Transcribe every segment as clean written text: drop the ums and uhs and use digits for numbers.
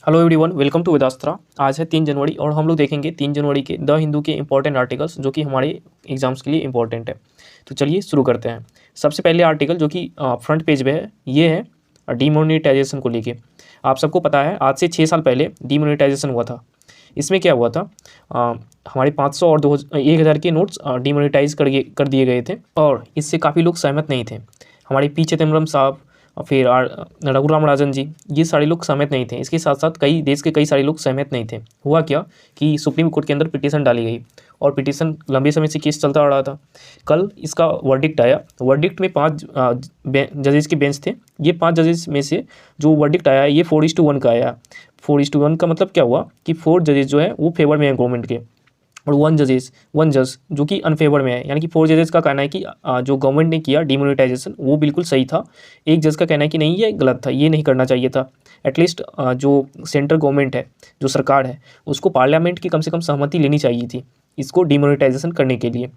Hello everyone, welcome to Vedastra. आज है 3 जनवरी और हम लोग देखेंगे 3 जनवरी के द हिंदू के इंपॉर्टेंट आर्टिकल्स जो कि हमारे एग्जाम्स के लिए इंपॉर्टेंट है। तो चलिए शुरू करते हैं। सबसे पहले आर्टिकल जो कि फ्रंट पेज पे है, ये है डीमोनेटाइजेशन को लेके। आप सबको पता है आज से 6 साल पहले डीमोनेटाइजेशन हुआ था। इसमें क्या हुआ था, हमारे 500 और 1000 के नोट्स डीमोनेटाइज कर दिए गए थे और इससे काफ़ी लोग सहमत नहीं थे। हमारे पी चिदम्बरम साहब और फिर रघुराम राजन जी, ये सारे लोग सहमत नहीं थे। इसके साथ साथ कई देश के कई सारे लोग सहमत नहीं थे। हुआ क्या कि सुप्रीम कोर्ट के अंदर पिटीशन डाली गई और पिटीशन लंबे समय से केस चलता आ रहा था। कल इसका वर्डिक्ट आया। वर्डिक्ट में 5 जजेस के बेंच थे। ये 5 जजेस में से जो वर्डिक्ट आया ये 4:1 का आया। 4:1 का मतलब क्या हुआ कि 4 जजेस जो है वो फेवर में है गवर्नमेंट के और 1 जज जो कि अनफेवर में है। यानी कि 4 जजेस का कहना है कि जो गवर्नमेंट ने किया डिमोनेटाइजेशन वो बिल्कुल सही था। एक जज का कहना है कि नहीं, ये गलत था, ये नहीं करना चाहिए था। एटलीस्ट जो सेंट्रल गवर्नमेंट है, जो सरकार है, उसको पार्लियामेंट की कम से कम सहमति लेनी चाहिए थी इसको डिमोनेटाइजेशन करने के लिए।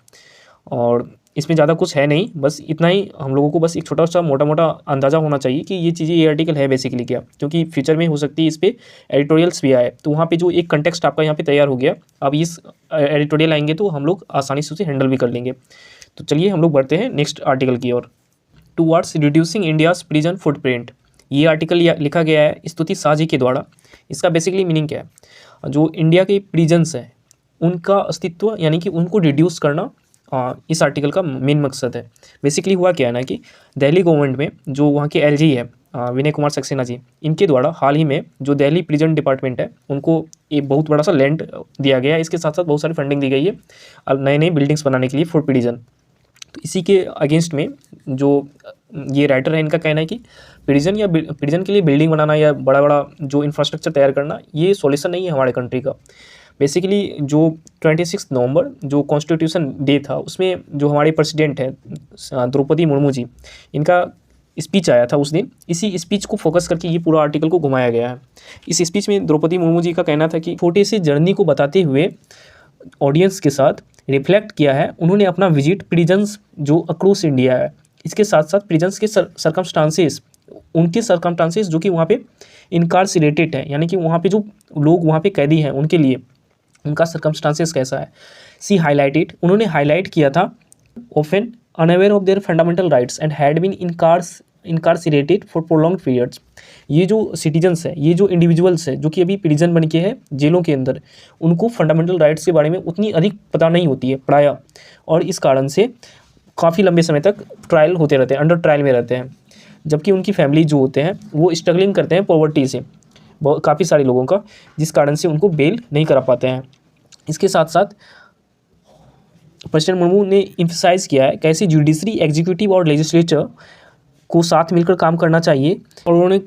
और इसमें ज़्यादा कुछ है नहीं, बस इतना ही हम लोगों को बस एक छोटा सा मोटा मोटा अंदाज़ा होना चाहिए कि ये चीज़ें, ये आर्टिकल है बेसिकली क्या, क्योंकि फ्यूचर में हो सकती है इस पर एडिटोरियल्स भी आए। तो वहाँ पे जो एक कंटेक्स्ट आपका यहाँ पे तैयार हो गया, अब इस एडिटोरियल आएंगे तो हम लोग आसानी से उसे हैंडल भी कर लेंगे। तो चलिए हम लोग बढ़ते हैं नेक्स्ट आर्टिकल की ओर। Towards reducing India's prison footprint, ये आर्टिकल लिखा गया है स्तुति शाह जी के द्वारा। इसका बेसिकली मीनिंग क्या है, जो इंडिया के प्रिजन्स हैं उनका अस्तित्व यानी कि उनको रिड्यूस करना इस आर्टिकल का मेन मकसद है। बेसिकली हुआ क्या है ना कि दिल्ली गवर्नमेंट में जो वहाँ के एलजी है विनय कुमार सक्सेना जी, इनके द्वारा हाल ही में जो दिल्ली प्रिजन डिपार्टमेंट है उनको एक बहुत बड़ा सा लैंड दिया गया है। इसके साथ साथ बहुत सारी फंडिंग दी गई है अब नए नए बिल्डिंग्स बनाने के लिए फॉर प्रिजन। तो इसी के अगेंस्ट में जो ये राइटर है, इनका कहना है कि प्रिजन के लिए बिल्डिंग बनाना या बड़ा बड़ा जो इंफ्रास्ट्रक्चर तैयार करना ये सॉल्यूशन नहीं है हमारे कंट्री का। बेसिकली जो 26 नवंबर जो कॉन्स्टिट्यूशन डे था, उसमें जो हमारे प्रेसिडेंट हैं द्रौपदी मुर्मू जी, इनका स्पीच आया था उस दिन। इसी स्पीच को फोकस करके ये पूरा आर्टिकल को घुमाया गया है। इस स्पीच में द्रौपदी मुर्मू जी का कहना था कि छोटे से जर्नी को बताते हुए ऑडियंस के साथ रिफ्लेक्ट किया है उन्होंने अपना विजिट प्रिजन्स जो अक्रॉस इंडिया है, इसके साथ साथ प्रिजन्स के सर्कमस्टांसेस, उनके सर्कमस्टांसेस जो कि वहाँ पे इनकार्सिरेटेड है, यानी कि वहाँ पे जो लोग वहाँ पे कैदी हैं उनके लिए उनका सर्कमस्टांसेस कैसा है। सी हाईलाइटेड, उन्होंने हाईलाइट किया था often unaware of their fundamental rights and had been incarcerated for prolong periods. ये जो सिटीजन्स हैं, ये जो इंडिविजुअल्स हैं जो कि अभी प्रिजन बन के हैं जेलों के अंदर, उनको फंडामेंटल राइट्स के बारे में उतनी अधिक पता नहीं होती है प्रायः, और इस कारण से काफ़ी लंबे समय तक ट्रायल होते रहते हैं, अंडर ट्रायल में रहते हैं। जबकि उनकी फैमिली जो होते हैं वो स्ट्रगलिंग करते हैं पॉवर्टी से, काफ़ी सारे लोगों का, जिस कारण से उनको बेल नहीं करा पाते हैं। इसके साथ साथ प्रेसिडेंट मुर्मू ने इम्फसाइज़ किया है कैसे जुडिशरी, एग्जीक्यूटिव और लेजिस्लेचर को साथ मिलकर काम करना चाहिए। और उन्होंने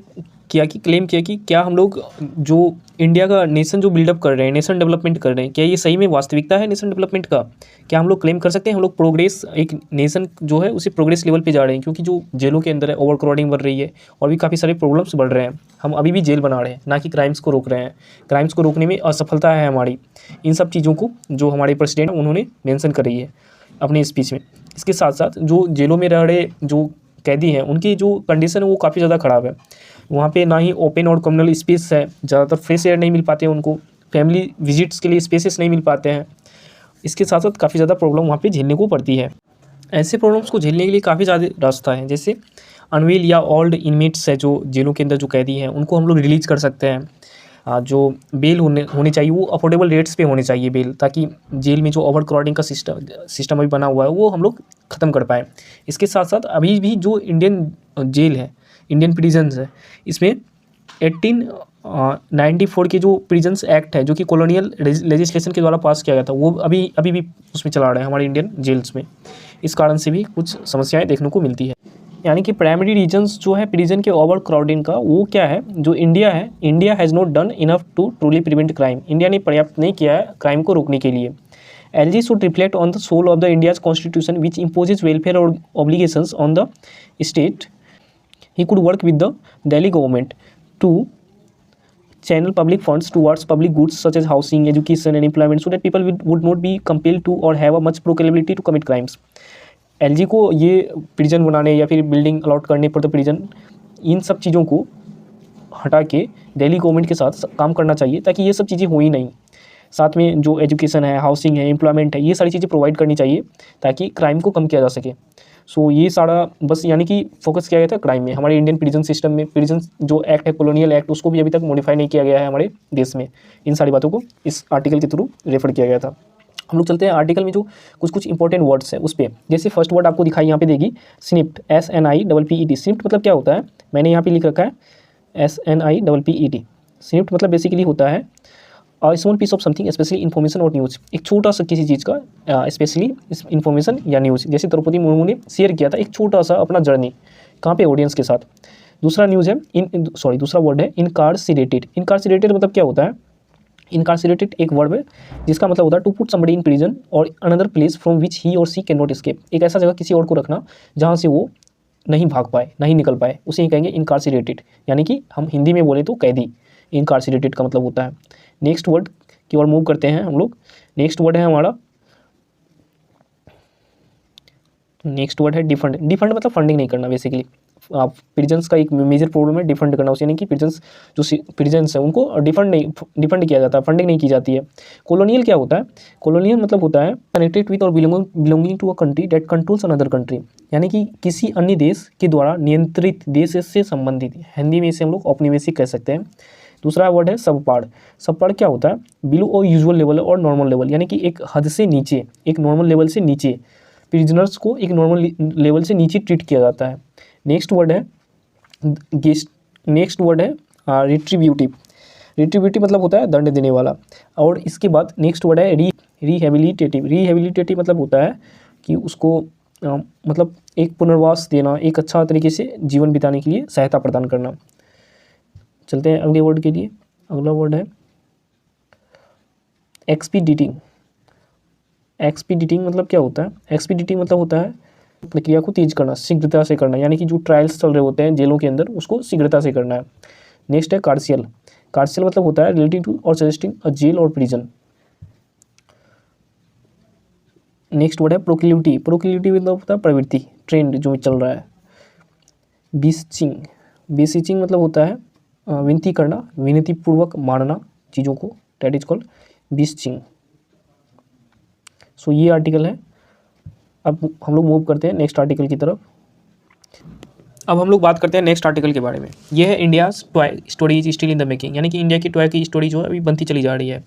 क्लेम किया कि क्या हम लोग जो इंडिया का नेशन जो बिल्डअप कर रहे हैं, नेशन डेवलपमेंट कर रहे हैं, क्या ये सही में वास्तविकता है नेशन डेवलपमेंट का? क्या हम लोग क्लेम कर सकते हैं हम लोग प्रोग्रेस, एक नेशन जो है उसे प्रोग्रेस लेवल पे जा रहे हैं? क्योंकि जो जेलों के अंदर है ओवर क्राउडिंग बढ़ रही है और भी काफ़ी सारे प्रॉब्लम्स बढ़ रहे हैं। हम अभी भी जेल बना रहे हैं, ना कि क्राइम्स को रोक रहे हैं। क्राइम्स को रोकने में असफलता है हमारी। इन सब चीज़ों को जो हमारे प्रेसिडेंट उन्होंने मेंशन करी है अपने स्पीच में। इसके साथ साथ जो जेलों में रह रहे जो कैदी हैं उनकी जो कंडीशन है वो काफ़ी ज़्यादा ख़राब है। वहाँ पे ना ही ओपन और कम्युनल स्पेस है, ज़्यादातर फ्रेश एयर नहीं मिल पाते हैं उनको, फैमिली विजिट्स के लिए स्पेसेस नहीं मिल पाते हैं। इसके साथ साथ काफ़ी ज़्यादा प्रॉब्लम वहाँ पे झेलने को पड़ती है। ऐसे प्रॉब्लम्स को झेलने के लिए काफ़ी ज़्यादा रास्ता है, जैसे अनवेल या ओल्ड इनमेट्स है जो जेलों के अंदर जो कैदी हैं उनको हम लोग रिलीज़ कर सकते हैं। जो बेल होनी चाहिए वो अफोर्डेबल रेट्स पे होनी चाहिए बेल, ताकि जेल में जो ओवर क्राउडिंग का सिस्टम अभी बना हुआ है वो हम लोग ख़त्म कर पाएँ। इसके साथ साथ अभी भी जो इंडियन जेल है, इंडियन प्रिजन्स है, इसमें 1894 के जो प्रिजन्स एक्ट है जो कि कॉलोनियल लेजिस्लेशन के द्वारा पास किया गया था, वो अभी भी उसमें चला रहे हैं हमारे इंडियन जेल्स में। इस कारण से भी कुछ समस्याएं देखने को मिलती है। यानी कि प्राइमरी रीजन्स जो है प्रिजन के ओवर क्राउडिंग का, वो क्या है, जो इंडिया है, India has not done enough to truly prevent crime. India ने पर्याप्त नहीं किया है क्राइम को रोकने के लिए। LG should reflect on the soul of the India's constitution which imposes welfare obligations on the state. He could work with the Delhi government to channel public funds towards public goods such as housing, education and employment so that people would not be compelled to or have a much proclivities to commit crimes. LG को ये prison बनाने या फिर building allot करने पर तो prison, इन सब चीज़ों को हटा के दिल्ली गवर्नमेंट के साथ काम करना चाहिए, ताकि ये सब चीज़ें हो ही नहीं। साथ में जो एजुकेशन है, हाउसिंग है, एम्प्लॉयमेंट है, ये सारी चीज़ें प्रोवाइड करनी चाहिए ताकि क्राइम को कम किया जा सके। सो ये सारा बस यानी कि फोकस किया गया था क्राइम में। हमारे इंडियन प्रिजन सिस्टम में प्रिजन जो एक्ट है, कॉलोनियल एक्ट, उसको भी अभी तक मॉडिफाई नहीं किया गया है हमारे देश में। इन सारी बातों को इस आर्टिकल के थ्रू रेफर किया गया था। हम लोग चलते हैं आर्टिकल में जो कुछ इंपॉर्टेंट वर्ड्स है उस पर। जैसे फर्स्ट वर्ड आपको दिखाई यहाँ पे देगी स्निप्ट, SNIPPET। स्निप्ट मतलब क्या होता है, मैंने यहाँ पे लिख रखा है SNIPPET। स्निप्ट मतलब बेसिकली होता है small piece of something, specially information or news. एक छोटा सा किसी चीज़ का स्पेशली इन्फॉर्मेशन या न्यूज़। जैसे द्रौपदी मुर्मू ने शेयर किया था एक छोटा सा अपना जर्नी, कहाँ पे, ऑडियंस के साथ। दूसरा न्यूज़ है दूसरा वर्ड है इनकार्सिरेटेड। इनकार्सिरेटेड मतलब क्या होता है, इनकार्सिरेटेड एक वर्ड है जिसका मतलब होता है to put somebody in prison or another place from which he or she can not escape. एक ऐसा जगह किसी और को रखना जहाँ से वो नहीं भाग पाए, नहीं निकल पाए, उसे ही कहेंगे इनकार्सिरेटेड, यानी कि हम हिंदी में बोले तो कैदी। इनकार्सिरेटेड का मतलब होता है। नेक्स्ट वर्ड की ओर मूव करते हैं हम लोग। नेक्स्ट वर्ड है हमारा, नेक्स्ट वर्ड है डिफंड। डिफंड मतलब फंडिंग नहीं करना। बेसिकली प्रिजन्स का एक मेजर प्रॉब्लम है डिफंड करना, उसे यानी कि प्रिजन्स है उनको डिफंड किया जाता है, फंडिंग नहीं की जाती है। कॉलोनियल क्या होता है, कॉलोनियल मतलब होता है connected with or belonging to a country that controls another country, यानी कि किसी अन्य देश के द्वारा नियंत्रित देश से संबंधित। हिंदी में इसे हम लोग औपनिवेशिक कह सकते हैं। दूसरा वर्ड है सबपार्ट। सबपार्ट क्या होता है, बिलो और यूजुअल लेवल और नॉर्मल लेवल, यानी कि एक हद से नीचे, एक नॉर्मल लेवल से नीचे प्रिजनर्स को एक नॉर्मल लेवल से नीचे ट्रीट किया जाता है। नेक्स्ट वर्ड है रिट्रीब्यूटिव। रिट्रीब्यूटिव मतलब होता है दंड देने वाला। और इसके बाद नेक्स्ट वर्ड है रिहेबिलिटेटिव। रिहेबिलिटेटिव मतलब होता है कि उसको मतलब एक पुनर्वास देना, एक अच्छा तरीके से जीवन बिताने के लिए सहायता प्रदान करना। चलते हैं अगले वर्ड के लिए। अगला वर्ड है एक्सपीडिटिंग। एक्सपीडिटिंग मतलब क्या होता है, एक्सपीडिटिंग मतलब होता है प्रक्रिया को तेज करना, शीघ्रता से करना, यानी कि जो ट्रायल्स चल रहे होते हैं जेलों के अंदर उसको शीघ्रता से करना है। नेक्स्ट है कार्सियल। कार्सियल मतलब होता है रिलेटिव टू और सजेस्टिंग अ जेल और प्रिजन। नेक्स्ट वर्ड है प्रोक्लिविटी। प्रोक्लिविटी मतलब होता है प्रवृत्ति, ट्रेंड जो चल रहा है। बीसीचिंग। बीसीचिंग मतलब होता है विनती करना, विनतीपूर्वक मानना चीज़ों को, दैट इज कॉल्ड बीसीचिंग। सो ये आर्टिकल है। अब हम लोग मूव करते हैं नेक्स्ट आर्टिकल की तरफ। अब हम लोग बात करते हैं नेक्स्ट आर्टिकल के बारे में। यह है India's toy story is still in the making, यानी कि इंडिया की टॉय की स्टोरी जो है अभी बनती चली जा रही है।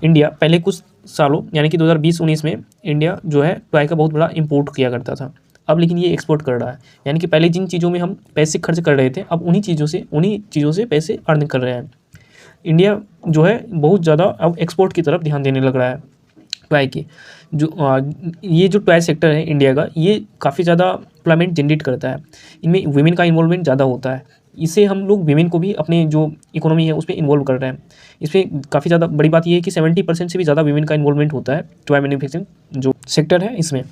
इंडिया पहले कुछ सालों यानी कि 2020-19 में इंडिया जो है टॉय का बहुत बड़ा इंपोर्ट किया करता था। अब लेकिन ये एक्सपोर्ट कर रहा है, यानी कि पहले जिन चीज़ों में हम पैसे खर्च कर रहे थे अब उन्हीं चीज़ों से पैसे अर्न कर रहे हैं। इंडिया जो है बहुत ज़्यादा अब एक्सपोर्ट की तरफ ध्यान देने लग रहा है। टॉय की ये जो टॉय सेक्टर है इंडिया का, ये काफ़ी ज़्यादा एम्प्लॉयमेंट जनरेट करता है। इनमें वुमेन का इन्वॉल्वमेंट ज़्यादा होता है। इससे हम लोग वुमेन को भी अपने जो इकोनॉमी है उसमें इन्वॉल्व कर रहे हैं। इसमें काफ़ी ज़्यादा बड़ी बात यह है कि 70% से भी ज़्यादा वुमेन का इन्वॉल्वमेंट होता है टॉय मैन्युफैक्चरिंग जो सेक्टर है इसमें।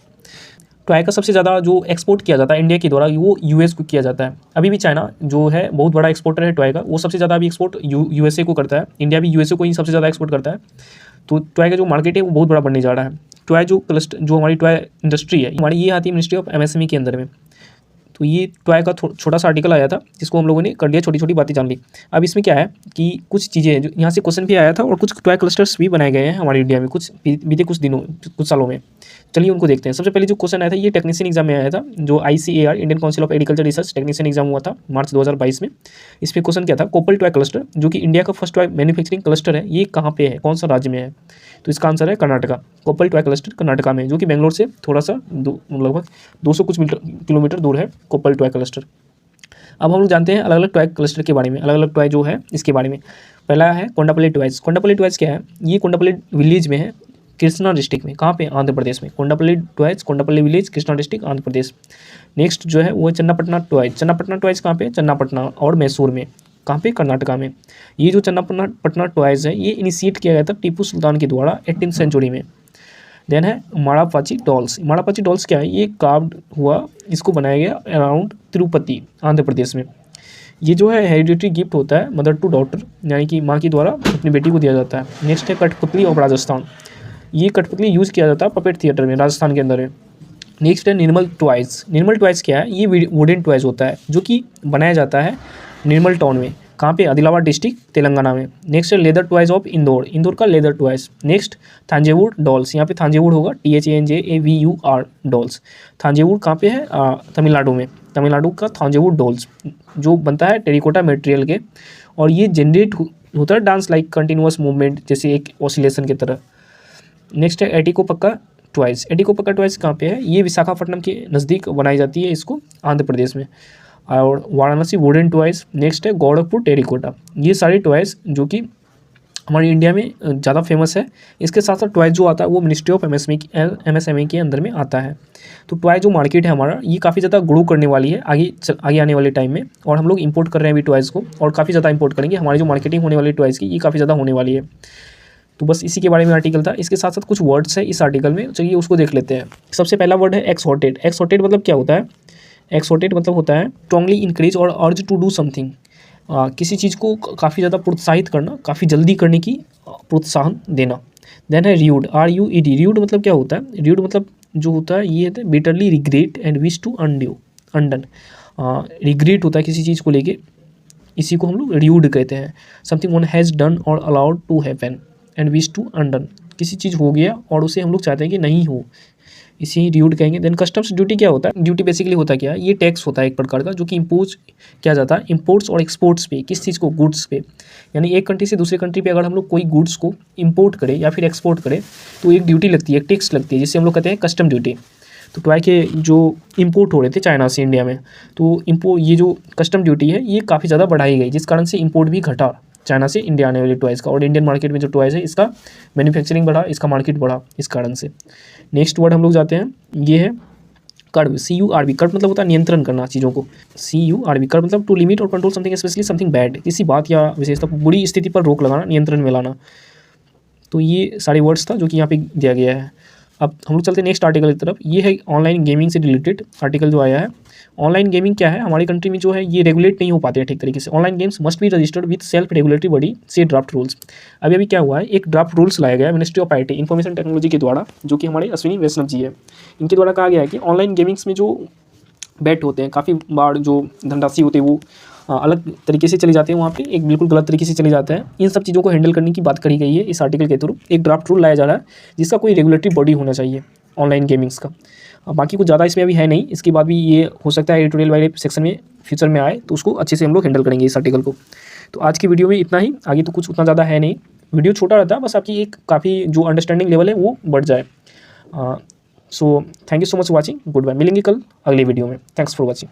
टॉय का सबसे ज़्यादा जो एक्सपोर्ट किया जाता है इंडिया के द्वारा वो यूएस को किया जाता है। अभी भी चाइना जो है बहुत बड़ा एक्सपोर्टर है टॉय का, वो सबसे ज़्यादा अभी एक्सपोर्ट यूएसए को करता है। इंडिया भी यूएसए को ही सबसे ज़्यादा एक्सपोर्ट करता है। तो टॉय का जो मार्केट है वो बहुत बड़ा बनने जा रहा है। टॉय जो क्लस्टर जो हमारी टॉय इंडस्ट्री है हमारी, ये आती है मिनिस्ट्री ऑफ एमएसएमई के अंदर में। तो ये टॉय का छोटा सा आर्टिकल आया था जिसको हम लोगों ने कर लिया, छोटी छोटी बातें जान ली। अब इसमें क्या है कि कुछ चीज़ें हैं जो यहाँ से क्वेश्चन भी आया था और कुछ टॉय क्लस्टर्स भी बनाए गए हैं हमारे इंडिया में कुछ बीते कुछ सालों में। चलिए उनको देखते हैं। सबसे पहले जो क्वेश्चन आया था ये टेक्नीशियन एग्जाम में आया था, जो ICAR Indian council of agriculture research technician exam हुआ था मार्च 2022 में। इसमें क्वेश्चन क्या था, कोपल टॉय क्लस्टर जो कि इंडिया का फर्स्ट टॉय मैन्युफैक्चरिंग क्लस्टर है, ये कहाँ पे है, कौन सा राज्य में है? तो इसका आंसर है कर्नाटका। कोपल टॉय क्लस्टर कर्नाटका में, जो कि बेंगलोर से थोड़ा सा लगभग 200 कुछ किलोमीटर दूर है कोपल टॉय क्लस्टर। अब हम लोग जानते हैं अलग अलग टॉय क्लस्टर के बारे में, अलग अलग टॉय जो है इसके बारे में। पहला है कोंडापल्ली टॉयज। कोंडापल्ली टॉयज क्या है, ये कोंडापल्ली विलेज में है, कृष्णा डिस्ट्रिक्ट में। कहाँ पे? आंध्र प्रदेश में। Kondapalli toys, Kondapalli village, Krishna district, Andhra Pradesh. Next जो है वो है चन्नापटना टॉयज। चन्नापटना टॉयज कहाँ पे? चन्नापटना और मैसूर में। कहाँ पे? कर्नाटका में। ये जो चन्नापटना टॉयज है ये इनिशिएट किया गया था टीपू सुल्तान के द्वारा 18वीं सेंचुरी में। देन है माड़ापाची डॉल्स। माड़ापाची डॉल्स क्या है, ये कार्व्ड हुआ, इसको बनाया गया अराउंड तिरुपति, आंध्र प्रदेश में। ये जो है हेरिडिटरी गिफ्ट होता है मदर टू डॉटर, यानी कि माँ के द्वारा अपनी बेटी को दिया जाता है। नेक्स्ट है कठपुतली ऑफ राजस्थान। ये कठपुतली यूज़ किया जाता है पपेट थिएटर में राजस्थान के अंदर है। नेक्स्ट है निर्मल टॉयज। निर्मल टॉयज क्या है, ये वुडन टॉयज होता है जो कि बनाया जाता है निर्मल टाउन में। कहाँ पे, आदिलाबाद डिस्ट्रिक्ट तेलंगाना में। नेक्स्ट है leather toys of Indore, Indore का लेदर टॉयज। नेक्स्ट थांजावुर डॉल्स, यहाँ पे थांजावुर होगा THANJAVUR डॉल्स। थांजावुर कहाँ पे है, तमिलनाडु में, तमिलनाडु का थांजावुर डॉल्स जो बनता है टेरिकोटा मटेरियल के, और ये जनरेट होता है डांस लाइक कंटिन्यूअस मूवमेंट, जैसे एक ऑसिलेशन की तरह। नेक्स्ट है एटिकोपक्का टॉयज, एटिकोपक्का टॉयज कहाँ पे है, ये विशाखापट्टनम के नज़दीक बनाई जाती है, इसको आंध्र प्रदेश में। और वाराणसी वुडन टॉयज। नेक्स्ट है गोरखपुर टेरिकोटा। ये सारे टॉयज जो कि हमारे इंडिया में ज़्यादा फेमस है। इसके साथ साथ टॉयज जो आता है वो मिनिस्ट्री ऑफ MSME के अंदर में आता है। तो टॉय जो मार्केट है हमारा, ये काफ़ी ज़्यादा ग्रो करने वाली है आगे आने वाले टाइम में, और हम लोग इंपोर्ट कर रहे हैं अभी टॉयज़ को, और काफ़ी ज़्यादा इंपोर्ट करेंगे। हमारी जो मार्केटिंग होने वाली टॉयज़ की, ये काफ़ी ज़्यादा होने वाली है। तो बस इसी के बारे में आर्टिकल था। इसके साथ साथ कुछ वर्ड्स है इस आर्टिकल में, चलिए उसको देख लेते हैं। सबसे पहला वर्ड है एक्सहॉर्टेड। एक्सहॉर्टेड मतलब क्या होता है, एक्सहॉर्टेड मतलब होता है स्ट्रांगली इंकरेज और अर्ज टू डू समथिंग, किसी चीज़ को काफ़ी ज़्यादा प्रोत्साहित करना, काफ़ी जल्दी करने की प्रोत्साहन देना। देन है र्यूड, RUED। र्यूड मतलब क्या होता है, र्यूड मतलब जो होता है ये है bitterly regret and wish to undone. Regret होता है किसी चीज़ को लेके, इसी को हम लोग र्यूड कहते हैं। Something one has done or allowed to happen and wish to undone, किसी चीज़ हो गया और उसे हम लोग चाहते हैं कि नहीं हो, इसी र्यूड कहेंगे। देन कस्टम्स ड्यूटी क्या होता है, ड्यूटी बेसिकली होता क्या है, ये टैक्स होता है एक प्रकार का जो कि इम्पोज किया जाता है इम्पोर्ट्स और एक्सपोर्ट्स पे, किस चीज़ को, गुड्स पे। यानी एक कंट्री से दूसरे कंट्री पे अगर हम लोग कोई गुड्स को इम्पोर्ट करें या फिर एक्सपोर्ट करें तो एक ड्यूटी लगती है, एक टैक्स लगती है, जिसे हम लोग कहते हैं कस्टम ड्यूटी। तो टॉय के जो इम्पोर्ट हो रहे थे चाइना से इंडिया में, तो ये जो कस्टम ड्यूटी है ये काफ़ी ज़्यादा बढ़ाई गई, जिस कारण से इम्पोर्ट भी घटा चाइना से इंडिया आने वाले टॉयज़ का, और इंडियन मार्केट में जो टॉयज़ है इसका मैन्युफैक्चरिंग बढ़ा, इसका मार्केट बढ़ा इस कारण से। नेक्स्ट वर्ड हम लोग जाते हैं, ये है कर्ब, CURB। कर्ब मतलब होता है नियंत्रण करना चीज़ों को, CURB। कर्ब मतलब टू लिमिट और control something specially something bad, किसी बात या विशेषता बुरी स्थिति पर रोक लगाना, नियंत्रण में लाना। तो ये सारे वर्ड्स था जो कि यहाँ पे दिया गया है। अब हम लोग चलते हैं नेक्स्ट आर्टिकल की तरफ। ये है ऑनलाइन गेमिंग से रिलेटेड आर्टिकल जो आया है। ऑनलाइन गेमिंग क्या है, हमारी कंट्री में जो है ये रेगुलेट नहीं हो पाते हैं ठीक तरीके से। Online games must be registered with self regulatory body से ड्राफ्ट रूल्स। अभी क्या हुआ है, एक ड्राफ्ट रूल्स लाया गया है ministry of IT information technology के द्वारा, जो कि हमारे अश्विनी वैष्णव जी है। इनके द्वारा कहा गया है कि ऑनलाइन गेमिंग्स में जो बेट होते हैं, काफ़ी बार जो धनराशि होती है वो अलग तरीके से चले जाते हैं, वहाँ पे एक बिल्कुल गलत तरीके से चले जाते हैं। इन सब चीज़ों को हैंडल करने की बात करी गई है इस आर्टिकल के थ्रू। एक ड्राफ्ट रूल लाया जा रहा है जिसका कोई रेगुलेटरी बॉडी होना चाहिए ऑनलाइन गेमिंग्स का। बाकी कुछ ज़्यादा इसमें अभी है नहीं, इसके बाद भी ये हो सकता है एडिटोरियल वाले सेक्शन में फ्यूचर में आए, तो उसको अच्छे से हम लोग हैंडल करेंगे इस आर्टिकल को। तो आज की वीडियो में इतना ही, आगे तो कुछ उतना ज़्यादा है नहीं, वीडियो छोटा रहता है, बस आपकी एक काफ़ी जो अंडरस्टैंडिंग लेवल है वो बढ़ जाए। So thank you so much watching, good bye. मिलेंगे कल अगली वीडियो में। Thanks for watching.